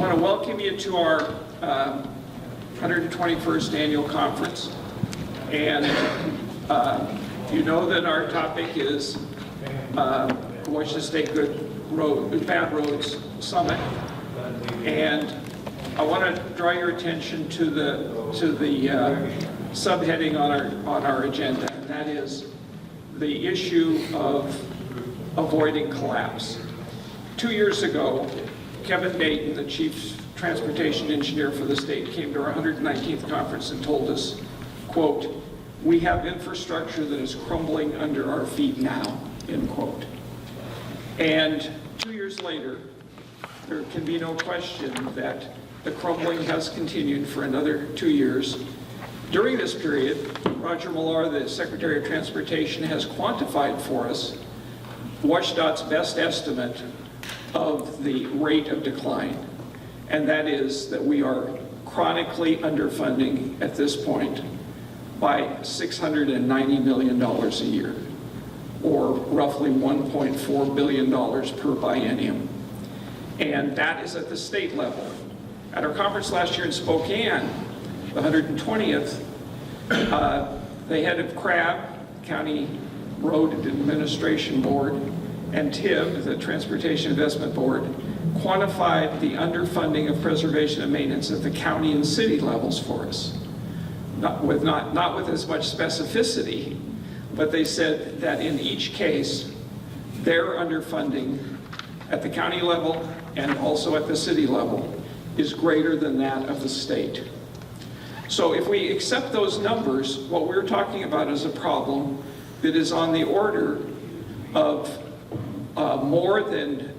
want to welcome you to our 121st annual conference. And you know that our topic is Washington State Bad Roads Summit. And I want to draw your attention to the subheading on our agenda, and that is the issue of avoiding collapse. 2 years ago, Kevin Dayton, the Chief Transportation Engineer for the state, came to our 119th conference and told us, quote, "We have infrastructure that is crumbling under our feet now," end quote. And 2 years later, there can be no question that the crumbling has continued for another 2 years. During this period, Roger Millar, the Secretary of Transportation, has quantified for us WSDOT's best estimate of the rate of decline, and that is that we are chronically underfunding at this point by $690 million a year, or roughly $1.4 billion per biennium. And that is at the state level. At our conference last year in Spokane, the 120th, the head of CRAB, County Road Administration Board, and TIB, the Transportation Investment Board, quantified the underfunding of preservation and maintenance at the county and city levels for us. Not with as much specificity, but they said that in each case, their underfunding at the county level and also at the city level is greater than that of the state. So if we accept those numbers, what we're talking about is a problem that is on the order of more than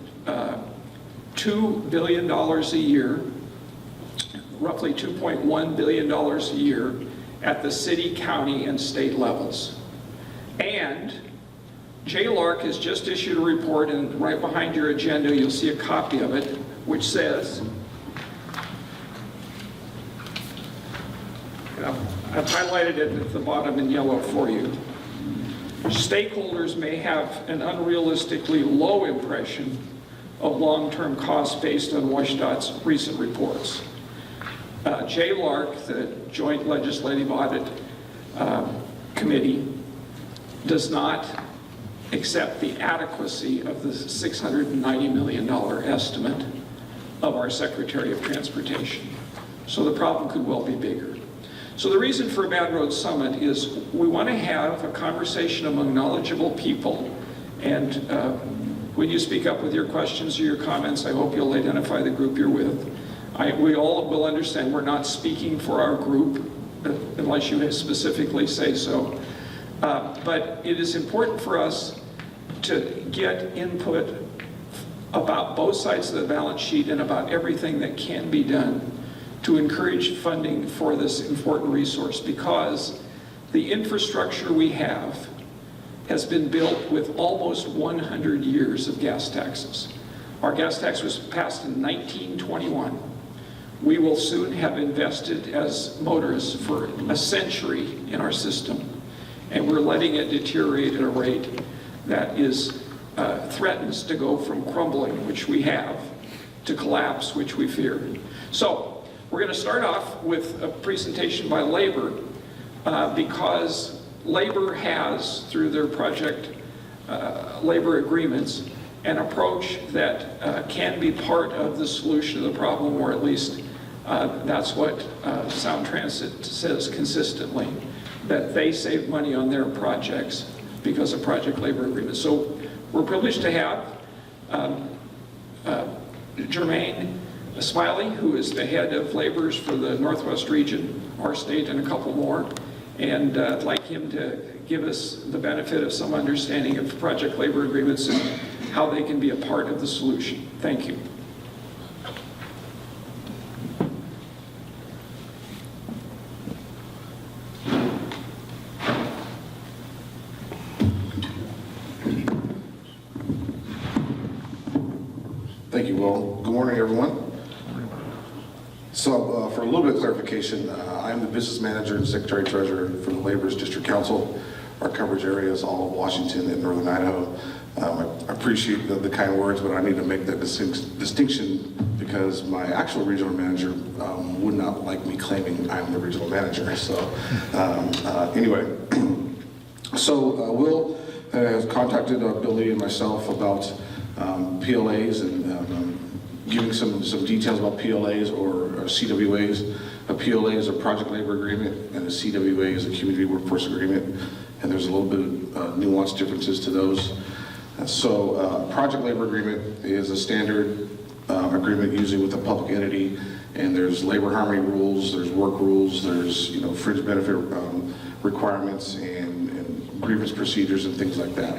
$2 billion a year, roughly $2.1 billion a year at the city, county, and state levels. And Jay Lark has just issued a report, and right behind your agenda you'll see a copy of it, which says, I've highlighted it at the bottom in yellow for you. Stakeholders may have an unrealistically low impression of long-term costs based on WSDOT's recent reports. Jay Lark, the Joint Legislative Audit Committee, does not accept the adequacy of the $690 million estimate of our Secretary of Transportation. So the problem could well be bigger. So the reason for a Bad Roads Summit is we want to have a conversation among knowledgeable people, and when you speak up with your questions or your comments, I hope you'll identify the group you're with. We all will understand we're not speaking for our group, unless you specifically say so. But it is important for us to get input about both sides of the balance sheet and about everything that can be done to encourage funding for this important resource, because the infrastructure we have has been built with almost 100 years of gas taxes. Our gas tax was passed in 1921. We will soon have invested as motorists for a century in our system, and we're letting it deteriorate at a rate that threatens to go from crumbling, which we have, to collapse, which we fear. So we're going to start off with a presentation by Labor, because Labor has, through their project labor agreements, an approach that can be part of the solution of the problem, or at least that's what Sound Transit says consistently, that they save money on their projects because of project labor agreements. So we're privileged to have Jermaine Smiley, who is the head of laborers for the Northwest region, our state, and a couple more. And I'd like him to give us the benefit of some understanding of project labor agreements and how they can be a part of the solution. Thank you. Thank you, Will. Good morning, everyone. So for a little bit of clarification, I'm the business manager and secretary treasurer for the Laborers District Council. Our coverage area is all of Washington and Northern Idaho. I appreciate the kind words, but I need to make that distinction because my actual regional manager would not like me claiming I'm the regional manager. So anyway, so Will has contacted Billy and myself about PLAs and giving some details about PLAs or CWAs. A PLA is a project labor agreement, and a CWA is a community workforce agreement. And there's a little bit of nuanced differences to those. So project labor agreement is a standard agreement usually with a public entity, and there's labor harmony rules, there's work rules, there's fringe benefit requirements and grievance procedures and things like that.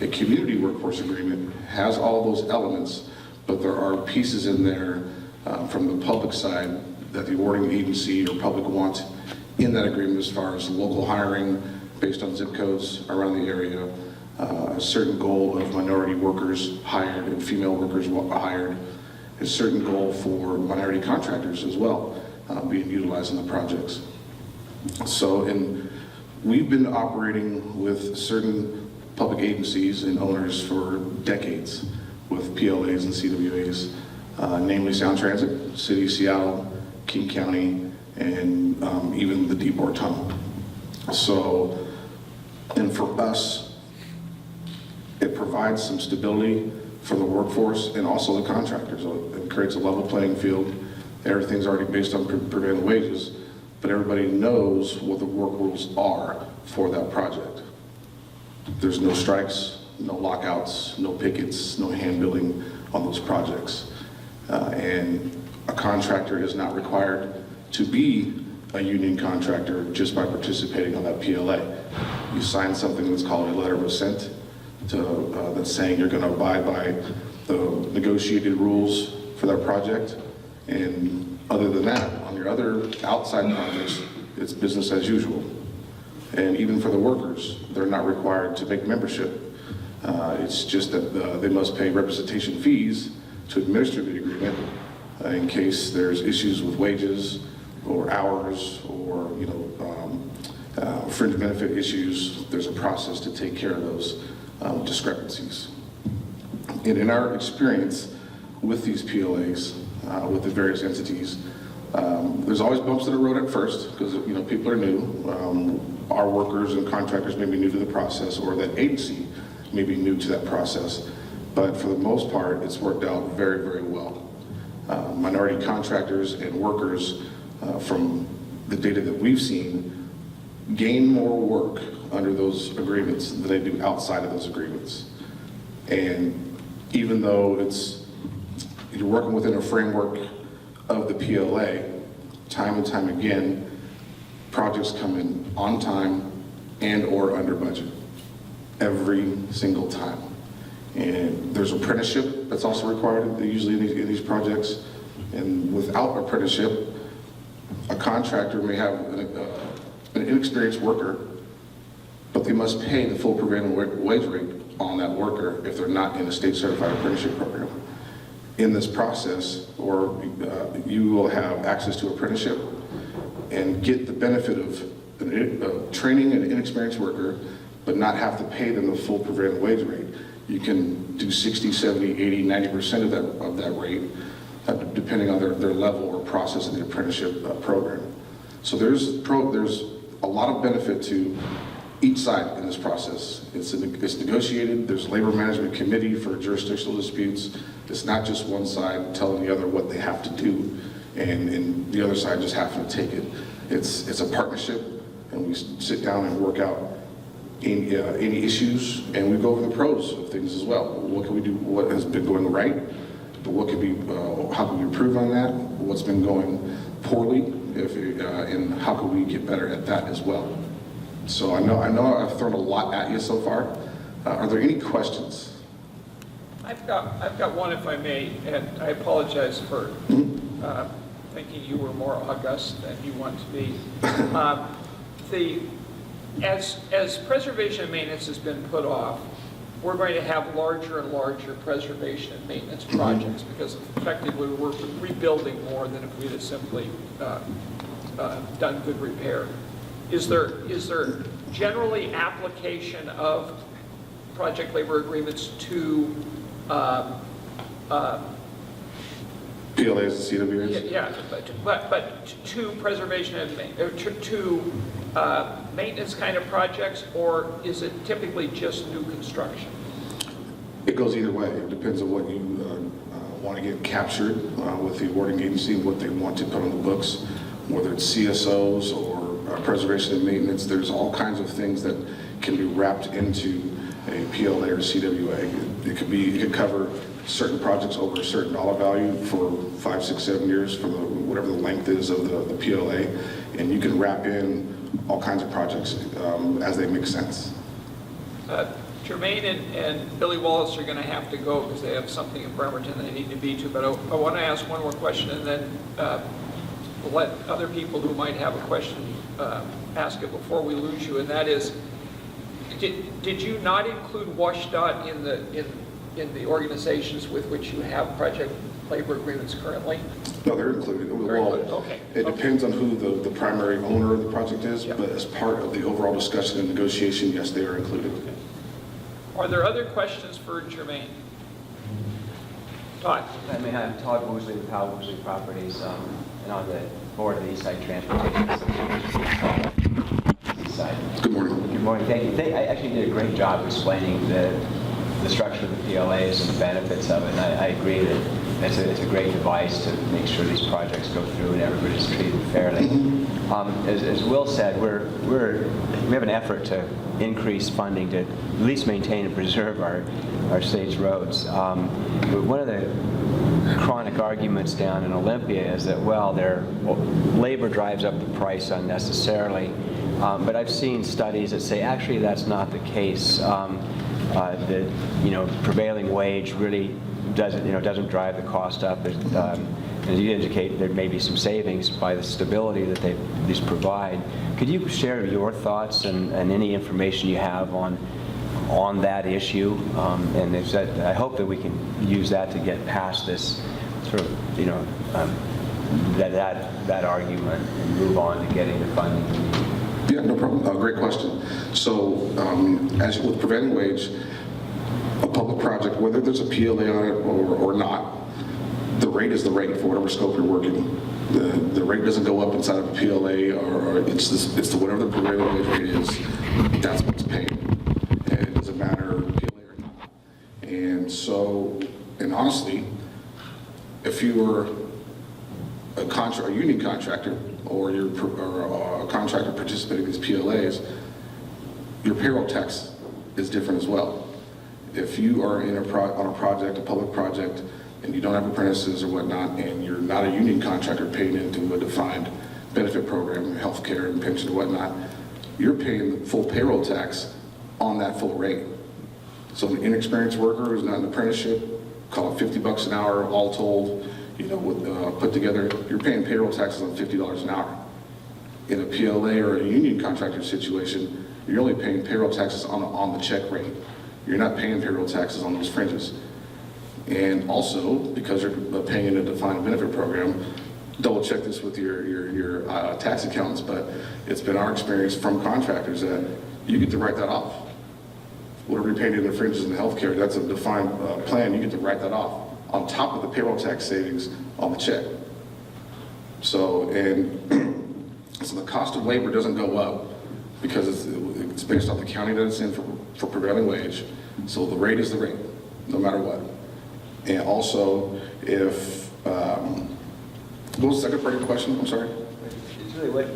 A community workforce agreement has all those elements, but there are pieces in there from the public side that the awarding agency or public want in that agreement as far as local hiring based on zip codes around the area, a certain goal of minority workers hired and female workers hired, a certain goal for minority contractors as well being utilized in the projects. So, and we've been operating with certain public agencies and owners for decades with PLAs and CWAs, namely Sound Transit, City of Seattle, King County, and even the Deepwater Tunnel. So, and for us, it provides some stability for the workforce and also the contractors. It creates a level playing field. Everything's already based on prevailing wages, but everybody knows what the work rules are for that project. There's no strikes, no lockouts, no pickets, no hand billing on those projects. And a contractor is not required to be a union contractor just by participating on that PLA. You sign something that's called a letter of assent that's saying you're going to abide by the negotiated rules for that project. And other than that, on your other outside projects, it's business as usual. And even for the workers, they're not required to make membership. It's just that they must pay representation fees to administer the agreement in case there's issues with wages or hours or fringe benefit issues. There's a process to take care of those discrepancies. And in our experience with these PLAs, with the various entities, there's always bumps in the road at first because people are new. Our workers and contractors may be new to the process, or that agency may be new to that process. But for the most part, it's worked out very, very well. Minority contractors and workers, from the data that we've seen, gain more work under those agreements than they do outside of those agreements. And even though you're working within a framework of the PLA, time and time again, projects come in on time and or under budget every single time. And there's apprenticeship that's also required usually in these projects. And without apprenticeship, a contractor may have an inexperienced worker, but they must pay the full prevailing wage rate on that worker if they're not in a state certified apprenticeship program. In this process, or you will have access to apprenticeship and get the benefit of training an inexperienced worker, but not have to pay them the full prevailing wage rate. You can do 60, 70, 80, 90% of that rate, depending on their level or process of the apprenticeship program. So there's a lot of benefit to each side in this process. It's negotiated. There's a labor management committee for jurisdictional disputes. It's not just one side telling the other what they have to do, and the other side just having to take it. It's a partnership, and we sit down and work out any issues, and we go over the pros of things as well. What can we do? What has been going right? What could be? How can we improve on that? What's been going poorly? And how can we get better at that as well? So I know I've thrown a lot at you so far. Are there any questions? I've got one, if I may, and I apologize for thinking you were more august than you want to be. As preservation and maintenance has been put off, we're going to have larger and larger preservation and maintenance projects because effectively we're rebuilding more than if we'd have simply done good repair. Is there generally application of project labor agreements to PLAs and CWAs? Yeah, but to preservation and to maintenance kind of projects, or is it typically just new construction? It goes either way. It depends on what you want to get captured with the awarding agency, what they want to put on the books, whether it's CSOs or preservation and maintenance. There's all kinds of things that can be wrapped into a PLA or CWA. It could cover certain projects over a certain dollar value for 5, 6, 7 years for whatever the length is of the PLA, and you can wrap in all kinds of projects as they make sense. Jermaine and Billy Wallace are going to have to go because they have something in Bremerton they need to be to, but I want to ask one more question, and then we'll let other people who might have a question ask it before we lose you, and that is, did you not include WSDOT in the organizations with which you have project labor agreements currently? No, they're included. Okay. It depends on who the primary owner of the project is, Yep. but as part of the overall discussion and negotiation, yes, they are included. Okay. Are there other questions for Jermaine? Todd? I mean, I'm Todd Woosley with Powell Woosley Properties, and on the board of the East Side Transportation Association. East Side. Good morning. Good morning, thank you. I actually did a great job explaining the structure of the PLAs and the benefits of it, and I agree that it's a great device to make sure these projects go through and everybody's treated fairly. As Will said, we have an effort to increase funding to at least maintain and preserve our state's roads. One of the chronic arguments down in Olympia is that, well, their labor drives up the price unnecessarily, but I've seen studies that say actually that's not the case. The prevailing wage really doesn't drive the cost up. As you indicate, there may be some savings by the stability that these provide. Could you share your thoughts and any information you have on that issue? And I hope that we can use that to get past this sort of that argument and move on to getting the funding we need. Yeah, no problem. Great question. So, as with prevailing wage, a public project, whether there's a PLA on it or not, the rate is the rate for whatever scope you're working. The rate doesn't go up inside of a PLA, or it's the whatever the prevailing wage rate is. That's what's paid, and it doesn't matter PLA or not. And so, and honestly, if you were a union contractor, or a contractor participating in these PLAs, your payroll tax is different as well. If you are on a project, a public project, and you don't have apprentices or whatnot, and you're not a union contractor paying into a defined benefit program, health care and pension and whatnot, you're paying the full payroll tax on that full rate. So an inexperienced worker who's not an apprenticeship, call it $50 an hour, all told, put together, you're paying payroll taxes on $50 an hour. In a PLA or a union contractor situation, you're only paying payroll taxes on the check rate. You're not paying payroll taxes on those fringes. And also, because you're paying in a defined benefit program, double check this with your tax accountants, but it's been our experience from contractors that you get to write that off. Whatever you're paying in the fringes and healthcare, that's a defined plan, you get to write that off on top of the payroll tax savings on the check. So, so the cost of labor doesn't go up because it's based off the county that it's in for prevailing wage. So the rate is the rate, no matter what. And also, if, what was the second part of your question? I'm sorry. It's really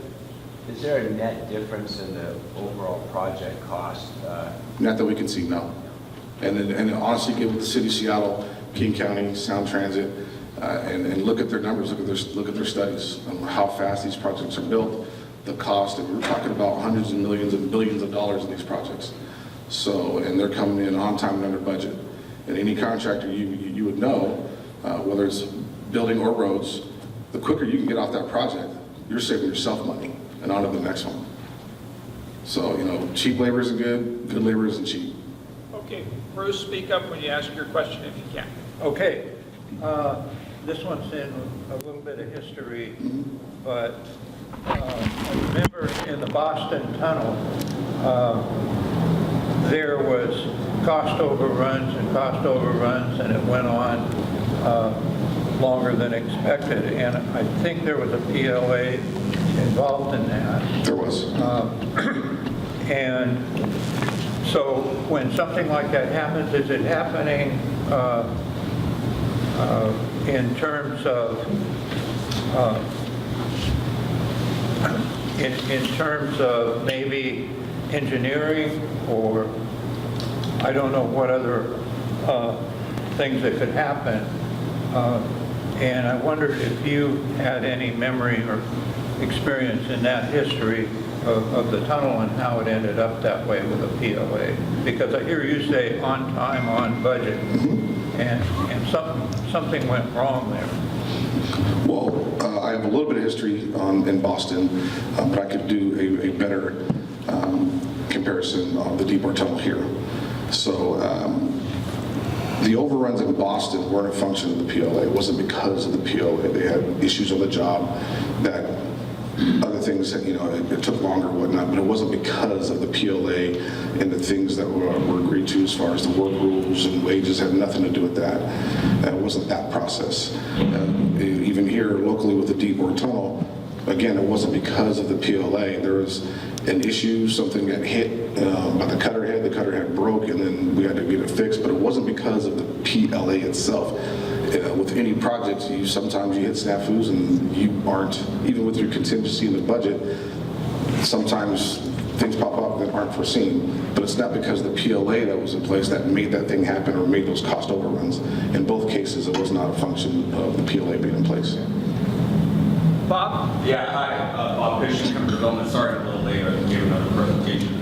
is there a net difference in the overall project cost? Not that we can see, no. And honestly, get with the city of Seattle, King County, Sound Transit, and look at their numbers, look at their studies on how fast these projects are built, the cost, and we're talking about hundreds of millions and billions of dollars in these projects. So, and they're coming in on time and under budget. And any contractor you would know, whether it's building or roads, the quicker you can get off that project, you're saving yourself money and on to the next one. So, cheap labor isn't good labor isn't cheap. Okay, Bruce, speak up when you ask your question if you can. Okay, this one's in a little bit of history, but I remember in the Boston Tunnel, there was cost overruns, and it went on longer than expected, and I think there was a PLA involved in that. There was. And so when something like that happens, is it happening in terms of in terms of maybe engineering, or I don't know what other things that could happen? And I wondered if you had any memory or experience in that history of the tunnel and how it ended up that way with a PLA. Because I hear you say on time, on budget, and something went wrong there. Well, I have a little bit of history in Boston, but I could do a better comparison of the Deepwater Tunnel here. So the overruns in Boston weren't a function of the PLA. It wasn't because of the PLA. They had issues on the job that other things that, it took longer and whatnot, but it wasn't because of the PLA and the things that were agreed to as far as the work rules and wages had nothing to do with that. It wasn't that process. Even here locally with the Deepwater Tunnel, again, it wasn't because of the PLA. There was an issue, something got hit by the cutter head broke, and then we had to get it fixed, but it wasn't because of the PLA itself. With any project, sometimes you hit snafus and you aren't, even with your contingency in the budget, sometimes things pop up that aren't foreseen. But it's not because of the PLA that was in place that made that thing happen or made those cost overruns. In both cases, it was not a function of the PLA being in place. Bob? Yeah, hi, Bob Fish, Income Development. Sorry I'm a little late, I gave another presentation.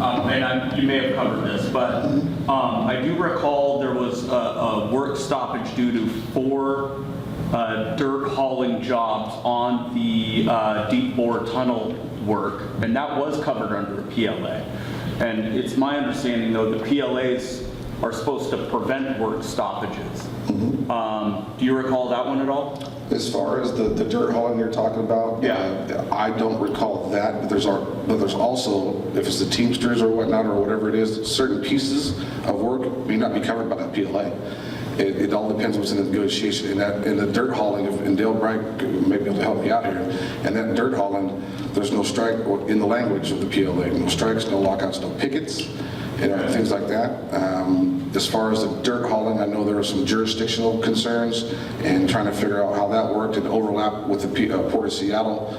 You may have covered this, but I do recall there was a work stoppage due to 4 dirt hauling jobs on the deep bore tunnel work, and that was covered under the PLA. And it's my understanding, though, the PLAs are supposed to prevent work stoppages. Do you recall that one at all? As far as the dirt hauling you're talking about, Yeah. I don't recall that, but there's also, if it's the Teamsters or whatnot or whatever it is, certain pieces of work may not be covered by that PLA. It all depends what's in the negotiation. In the dirt hauling, and Dale Bright may be able to help me out here, and that dirt hauling, there's no strike in the language of the PLA, no strikes, no lockouts, no pickets, things like that. As far as the dirt hauling, I know there were some jurisdictional concerns and trying to figure out how that worked and overlap with the Port of Seattle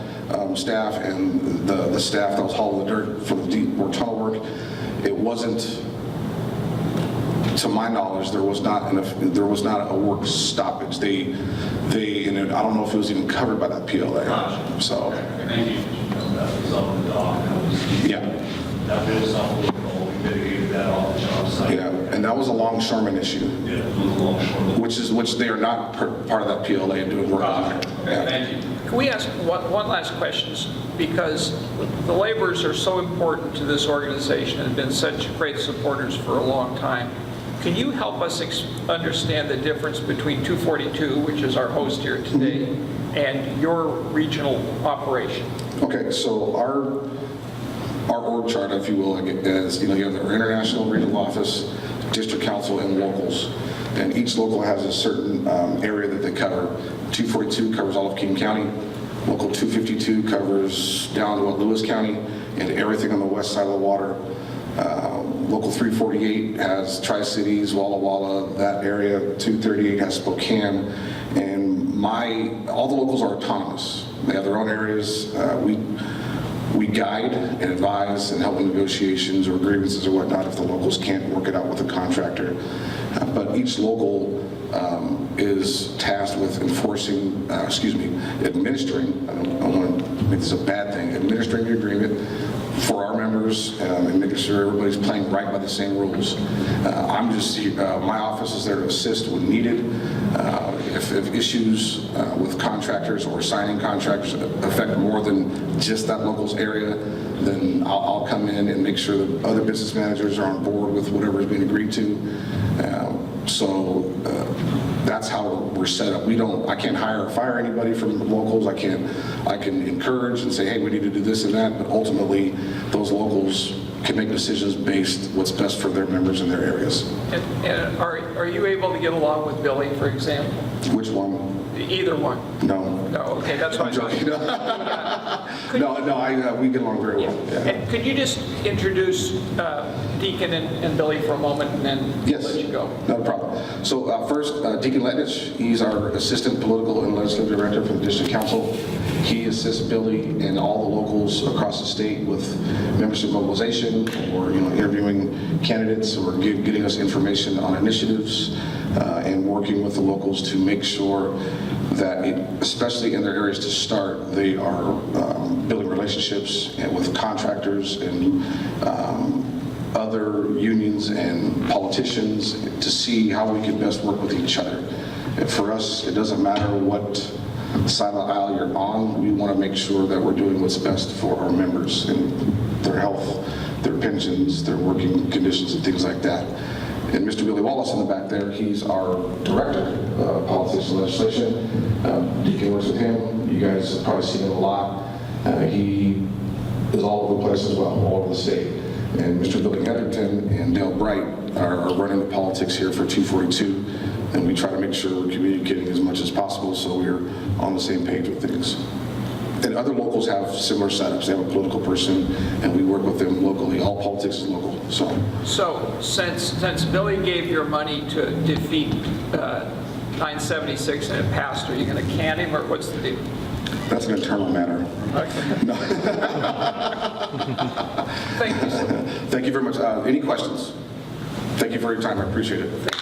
staff and the staff that was hauling the dirt for the Deepwater Tunnel work. It wasn't, to my knowledge, there was not a work stoppage. They and I don't know if it was even covered by that PLA. Gotcha. So. Thank you. That was on the dock. That was off the goal. We mitigated that off the job site. Yeah, and that was a longshoreman issue, Yeah, it was a long short. which they are not part of that PLA doing work on there. Yeah. Thank you. Can we ask one last question? Because the laborers are so important to this organization and have been such great supporters for a long time. Can you help us understand the difference between 242, which is our host here today, and your regional operation? Okay, so our org chart, if you will, is, you have our international regional office, district council, and locals. And each local has a certain area that they cover. 242 covers all of King County. Local 252 covers down to Lewis County and everything on the west side of the water. Local 348 has Tri-Cities, Walla Walla, that area. 238 has Spokane. And all the locals are autonomous. They have their own areas. We guide and advise and help in negotiations or grievances or whatnot if the locals can't work it out with the contractor. But each local is tasked with administering, I don't want to make this a bad thing, administering the agreement for our members and making sure everybody's playing right by the same rules. I'm just here, my office is there to assist when needed. If issues with contractors or signing contractors affect more than just that local's area, then I'll come in and make sure that other business managers are on board with whatever is being agreed to. So that's how we're set up. I can't hire or fire anybody from the locals. I can encourage and say, hey, we need to do this and that, but ultimately those locals can make decisions based what's best for their members in their areas. And are you able to get along with Billy, for example? Which one? Either one? No. No, okay, that's what I'm I joking. thought. We get along very well. Yeah. And could you just introduce Deacon and Billy for a moment, and then Yes. let you go? Not a problem. So first, Deacon Letnich, he's our Assistant Political and Legislative Director for the District Council. He assists Billy and all the locals across the state with membership mobilization, or interviewing candidates, or getting us information on initiatives, and working with the locals to make sure that, especially in their areas to start, they are building relationships with contractors and other unions and politicians to see how we can best work with each other. And for us, it doesn't matter what side of the aisle you're on. We want to make sure that we're doing what's best for our members and their health, their pensions, their working conditions, and things like that. And Mr. Billy Wallace in the back there, he's our Director of Politics and Legislation. Deacon works with him. You guys have probably seen him a lot. He is all over the place as well, all over the state. And Mr. Billy Heatherton and Dale Bright are running the politics here for 242. And we try to make sure we're communicating as much as possible so we're on the same page with things. And other locals have similar setups. They have a political person, and we work with them locally. All politics is local. So since Billy gave your money to defeat 976 and it passed, are you going to can him, or what's the deal? That's an internal matter. No. Thank you, sir. Thank you very much. Any questions? Thank you for your time. I appreciate it.